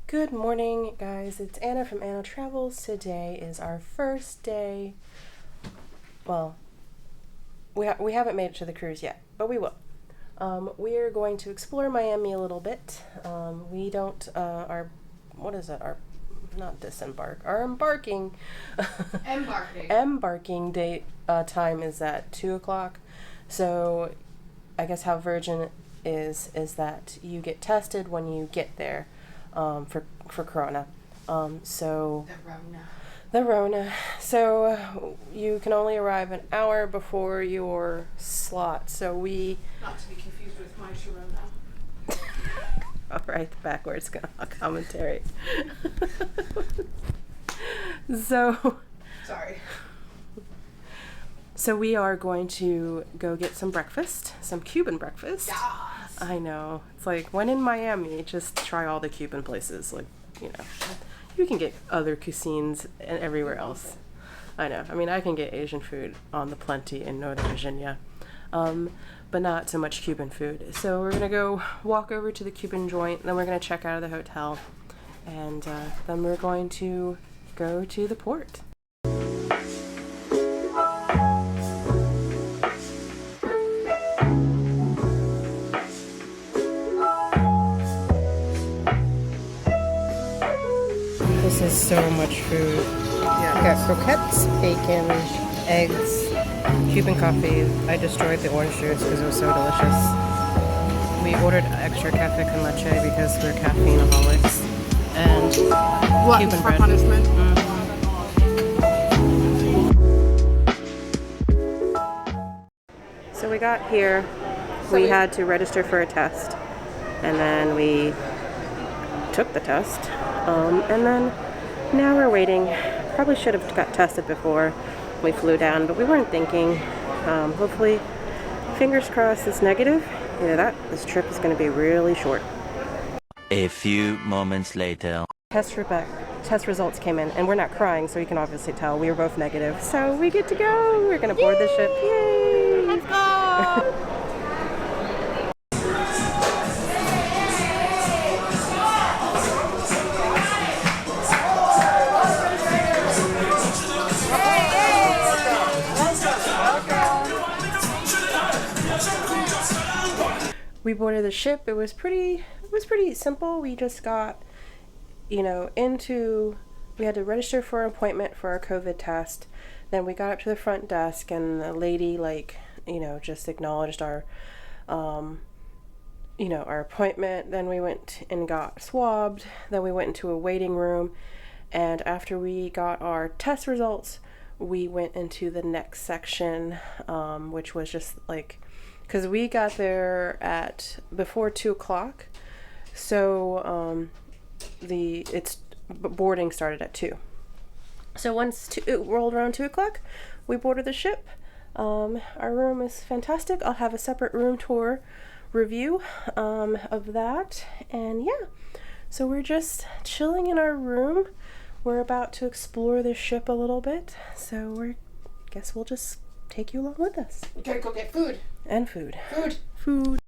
Good morning, guys. It's Anna from Anna Travels. Today is our first day. Well, we haven't made it to the cruise yet, but we will. We are going to explore Miami a little bit. We don't, our embarking. Embarking date, time is at 2 o'clock. So I guess how Virgin is that you get tested when you get there. For Corona. The Rona. So you can only arrive an hour before your slot. So we... Not to be confused with my Sharona. All right, backwards commentary. Sorry. So we are going to go get some breakfast, some Cuban breakfast. Yes. I know. It's like, when in Miami, just try all the Cuban places. Like, you can get other cuisines and everywhere else. I know. I mean, I can get Asian food on the plenty in Northern Virginia, but not so much Cuban food. So we're going to go walk over to the Cuban joint, then we're going to check out of the hotel, and then we're going to go to the port. This is so much food. Yeah. We got croquettes, bacon, eggs, Cuban coffee. I destroyed the orange juice because it was so delicious. We ordered extra cafe con leche because we're caffeine-aholics. And Cuban bread. Punishment? So we got here. We had to register for a test. And then we took the test. And then now we're waiting. Probably should have got tested before we flew down, but we weren't thinking. Hopefully, fingers crossed, it's negative. This trip is going to be really short. A few moments later. Test results came in, and we're not crying, so you can obviously tell we were both negative. So we get to go. We're going to board the ship. Yay! Let's go! We boarded the ship. It was pretty simple. We just got, we had to register for an appointment for our COVID test. Then we got up to the front desk, and the lady, just acknowledged our appointment. Then we went and got swabbed. Then we went into a waiting room. And after we got our test results, we went into the next section, which was just because we got there at before 2 o'clock, so boarding started at 2. So once it rolled around 2 o'clock, we boarded the ship. Our room is fantastic. I'll have a separate room tour review of that, and yeah. So we're just chilling in our room. We're about to explore the ship a little bit, so guess we'll just take you along with us. We gotta go get food. And food. Food.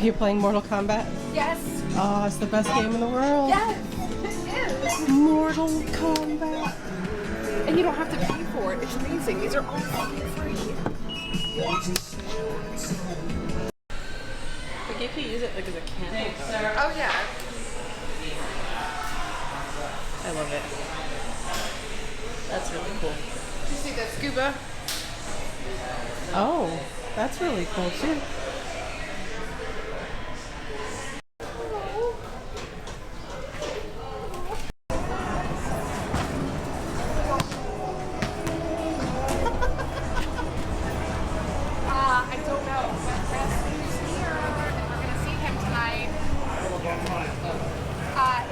you're playing Mortal Kombat? Yes. Oh, it's the best game in the world. Yes. It is. Mortal Kombat. And you don't have to pay for it. It's amazing. These are all fucking free. Like if you use it like as a candle. Oh yeah. I love it. That's really cool. You see that scuba? Oh, that's really cool too. I don't know. But Rescue's here, and we're gonna see him tonight.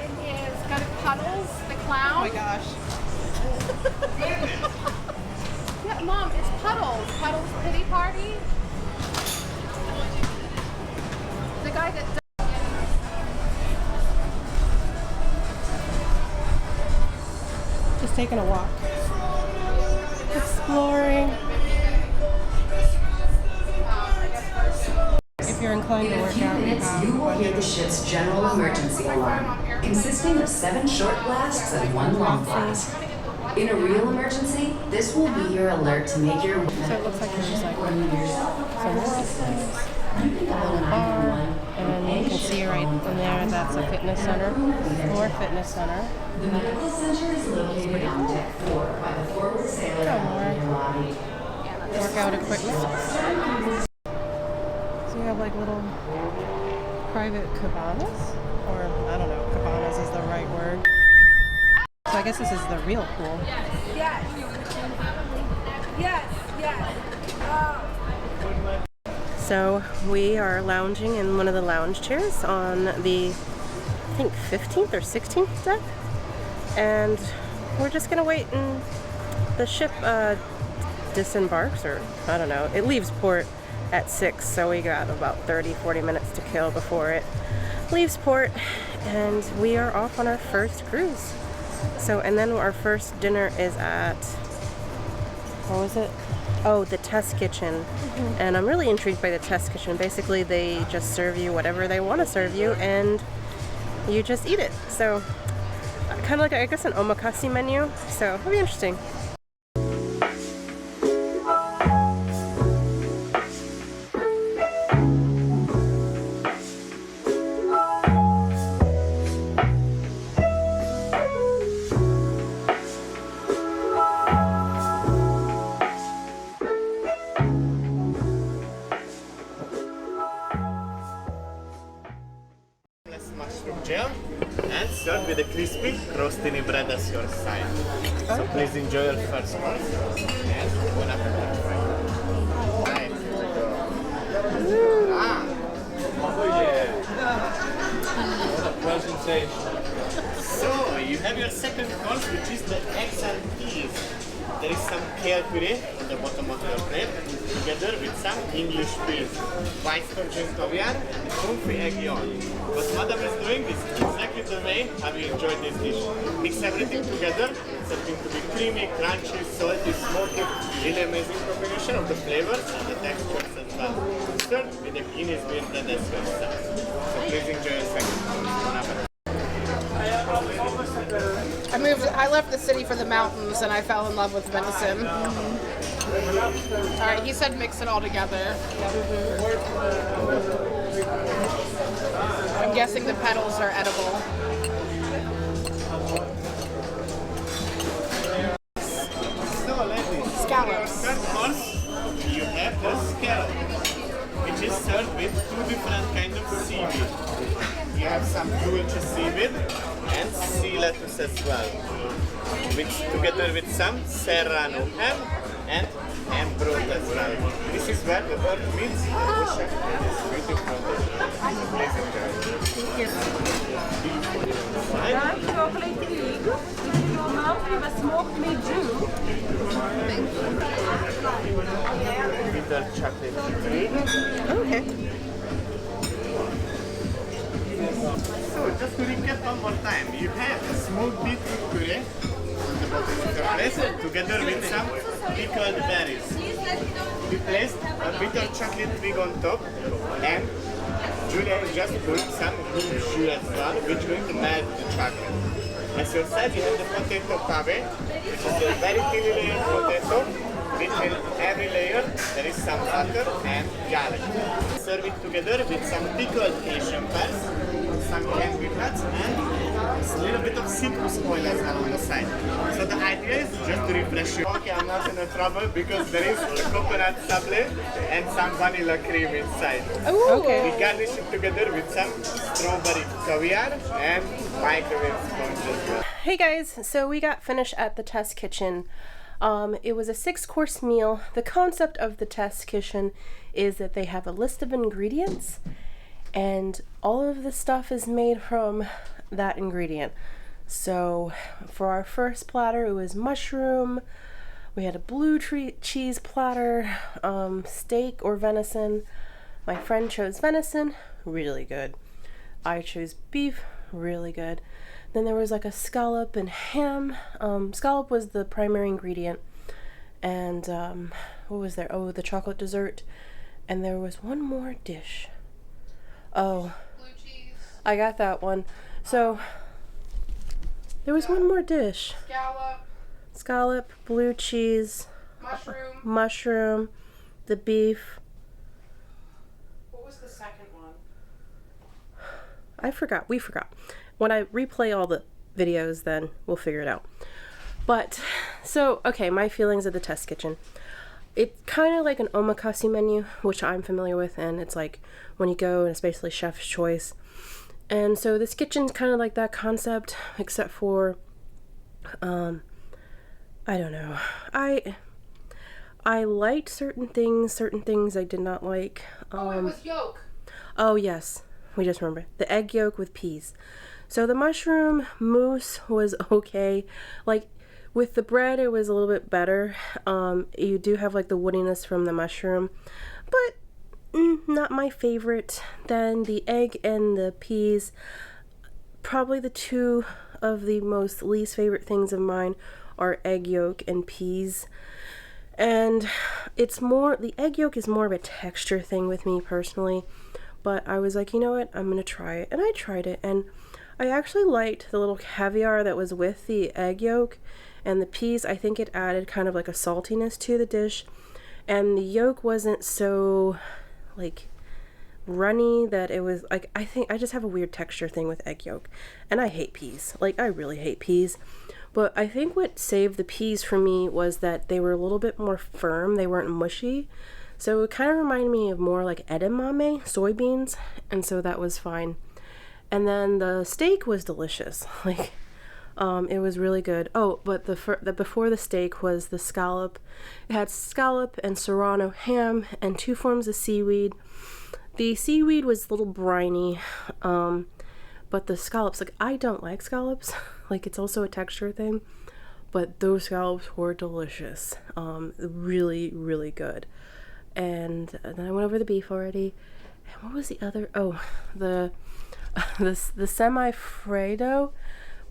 In his kind of Puddles, the clown. Oh my gosh. Yeah, Mom, it's Puddles. Puddles Pity Party. The guy that. Just taking a walk. Exploring. If you're inclined to In a work few out, you minutes, have you will hear the one. ship's general emergency alarm, consisting of 7 short blasts and 1 long blast. In a real emergency, this will be your alert to make your So it looks like there's like some more bar, and you can see right in there that's a fitness center, more fitness center. The medical center is located on deck 4 by the forward sailor elevator lobby. Workout equipment. So you have like little private cabanas, or I don't know, cabanas is the right word. So I guess this is the real pool. Yes. Yes. Yes. So we are lounging in one of the lounge chairs on the, I think 15th or 16th deck, and we're just gonna wait and the ship disembarks, or I don't know, it leaves port at 6, so we got about 30-40 minutes to kill before it leaves port, and we are off on our first cruise. So, and then our first dinner is at, what was it? Oh, the test kitchen. And I'm really intrigued by the test kitchen. Basically, they just serve you whatever they want to serve you, and you just eat it. So, kind of like, I guess, an omakase menu. So, it'll be interesting. Mushroom gel and serve with a crispy crostini bread as your side. So please enjoy your first course and bon appetit. Right. What a presentation. So you have your second course, which is the eggs and peas. There is some kale puree on the bottom of your plate, together with some English peas, white sturgeon caviar, and comfy egg yolk. What Madam is doing is exactly the way how you enjoy this dish. Mix everything together, something to be creamy, crunchy, salty, smoky, really amazing combination of the flavors and the textures as well. Served with a Guinness beer that is your sauce. So please enjoy your second course. Bon appetit. I left the city for the mountains, and I fell in love with venison. All right, he said mix it all together. I'm guessing the petals are edible. So ladies, Scallops. third course, you have the scallop, which is served with 2 different kinds of seaweed. You have some dulce seaweed and sea lettuce as well, mixed together with some serrano ham and ham broth as well. This is where the bird meets the ocean in this beautiful dish. So please enjoy. Chocolate cake, normal, with a smoked meat Bitter chocolate cake. Okay. So just to recap one more time, you have a smoked beetroot puree on the bottom of your plate, together with some pickled berries. We placed a bitter chocolate twig on top and Julia is just putting some hint sugar as well, which is going to melt the chocolate. As you said, you have the potato pave, which is a very thinly layered potato. Between every layer, there is some butter and garlic. Serve it together with some pickled Asian pears, some candied nuts, and a little bit of citrus oil as well on the side. So the idea is just to refresh you. Okay, I'm not in trouble because there is a coconut sablé and some vanilla cream inside. Okay. We garnish it together with some strawberry caviar and microwave sponges. Hey guys, so we got finished at the test kitchen. It was a 6-course meal. The concept of the test kitchen is that they have a list of ingredients and all of the stuff is made from that ingredient. So for our first platter, it was mushroom. We had a blue cheese platter, steak or venison. My friend chose venison, really good. I chose beef, really good. Then there was like a scallop and ham. Scallop was the primary ingredient. And what was there? Oh, the chocolate dessert. And there was one more dish. Oh, Blue cheese, I got that one. So there was one more dish. Scallop, blue cheese, mushroom, the beef. What was the second one? I forgot. We forgot. When I replay all the videos, then we'll figure it out. But, so, okay, my feelings of the test kitchen. It's kind of like an omakase menu, which I'm familiar with, and it's like when you go, and it's basically chef's choice. And so this kitchen's kind of like that concept, except for, I don't know. I liked certain things I did not like. It was yolk. Oh, yes. We just remember. The egg yolk with peas. So the mushroom mousse was okay. Like, with the bread, it was a little bit better. You do have, like, the woodiness from the mushroom. But, not my favorite. Then the egg and the peas, probably the two of the most least favorite things of mine are egg yolk and peas. And it's more, the egg yolk is more of a texture thing with me personally. But I was like, you know what, I'm gonna try it. And I tried it, and I actually liked the little caviar that was with the egg yolk and the peas. I think it added kind of like a saltiness to the dish. And the yolk wasn't so, like, runny that it was, like, I think I just have a weird texture thing with egg yolk. And I hate peas. Like, I really hate peas. But I think what saved the peas for me was that they were a little bit more firm. They weren't mushy. So it kind of reminded me of more like edamame, soybeans, and so that was fine. And then the steak was delicious. Like, it was really good. Oh, but the before the steak was the scallop. It had scallop and serrano ham and 2 forms of seaweed. The seaweed was a little briny, but the scallops, like, I don't like scallops. Like, it's also a texture thing, but those scallops were delicious. Really, really good. And then I went over the beef already. And what was the other? Oh, the semi-Fredo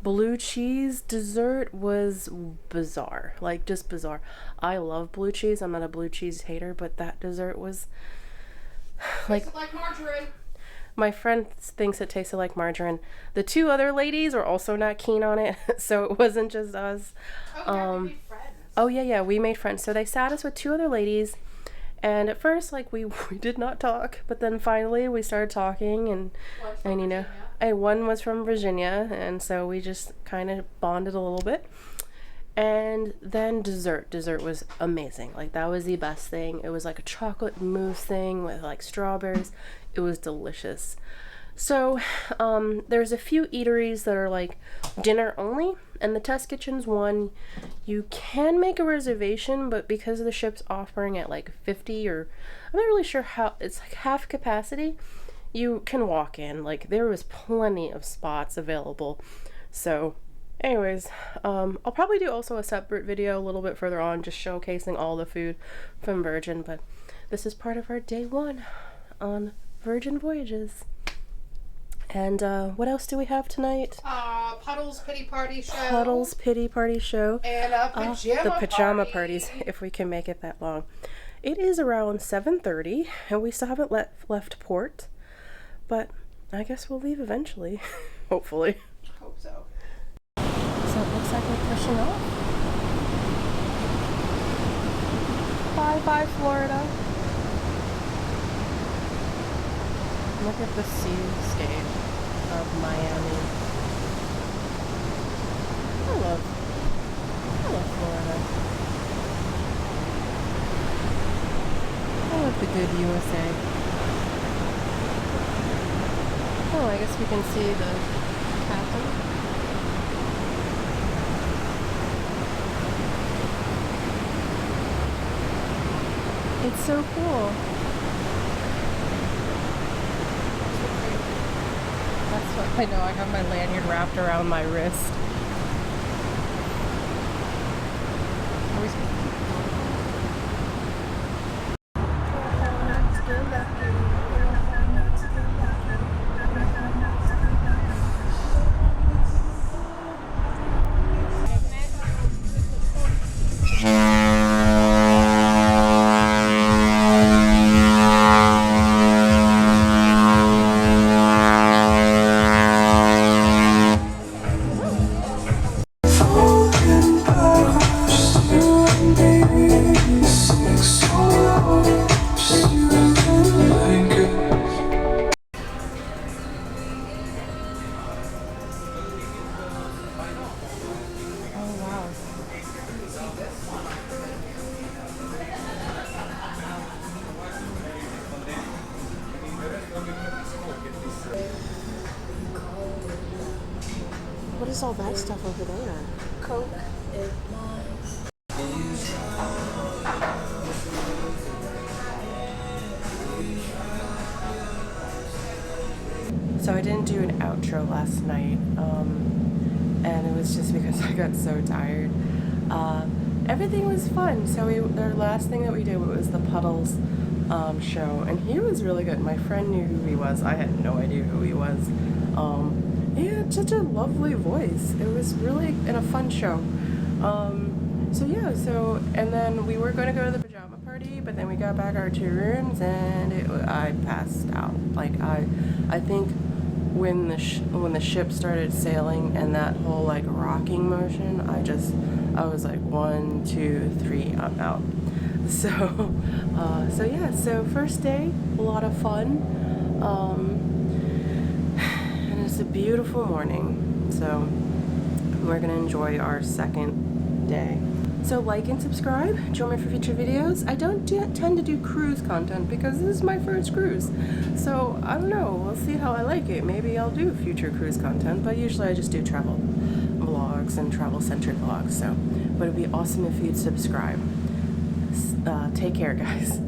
blue cheese dessert was bizarre. Like, just bizarre. I love blue cheese. I'm not a blue cheese hater, but that dessert was like margarine. My friend thinks it tasted like margarine. The 2 other ladies were also not keen on it, so it wasn't just us. We made friends. Oh yeah, we made friends. So they sat us with 2 other ladies. And at first, like, we did not talk, but then finally we started talking, and you know, one was from Virginia, and so we just kind of bonded a little bit. And then dessert was amazing. Like, that was the best thing. It was like a chocolate mousse thing with like strawberries. It was delicious. So there's a few eateries that are like dinner only, and the test kitchen's one. You can make a reservation, but because the ship's offering at like 50, or I'm not really sure how, it's like half capacity, you can walk in. Like, there was plenty of spots available. So anyways, I'll probably do also a separate video a little bit further on, just showcasing all the food from Virgin, but this is part of our day 1 on Virgin Voyages. And what else do we have tonight? Puddles Pity Party Show. Puddles Pity Party Show. And the pajama parties, if we can make it that long. It is around 7:30, and we still haven't left port. But I guess we'll leave eventually, hopefully. Hope so. So it looks like we're pushing off. Bye bye, Florida. Look at the seascape of Miami. I love Florida. I love the good USA. Oh, I guess we can see the captain. It's so cool. That's what I know. I have my lanyard wrapped around my wrist. What is all that stuff over there? Coke. So I didn't do an outro last night, and it was just because I got so tired. Everything was fun. So the last thing that we did was the Puddles show, and he was really good. My friend knew who he was. I had no idea who he was. He had such a lovely voice. It was really a fun show. And then we were going to go to the pajama party, but then we got back our 2 rooms, and I passed out. Like I think when the ship started sailing and that whole like rocking motion, I was like 1, 2, 3, I'm out. So first day, a lot of fun. And it's a beautiful morning, so we're gonna enjoy our second day. So like and subscribe, join me for future videos. I don't tend to do cruise content because this is my first cruise, so I don't know, we'll see how I like it. Maybe I'll do future cruise content, but usually I just do travel vlogs and travel centric vlogs. But it'd be awesome if you'd subscribe. Take care, guys.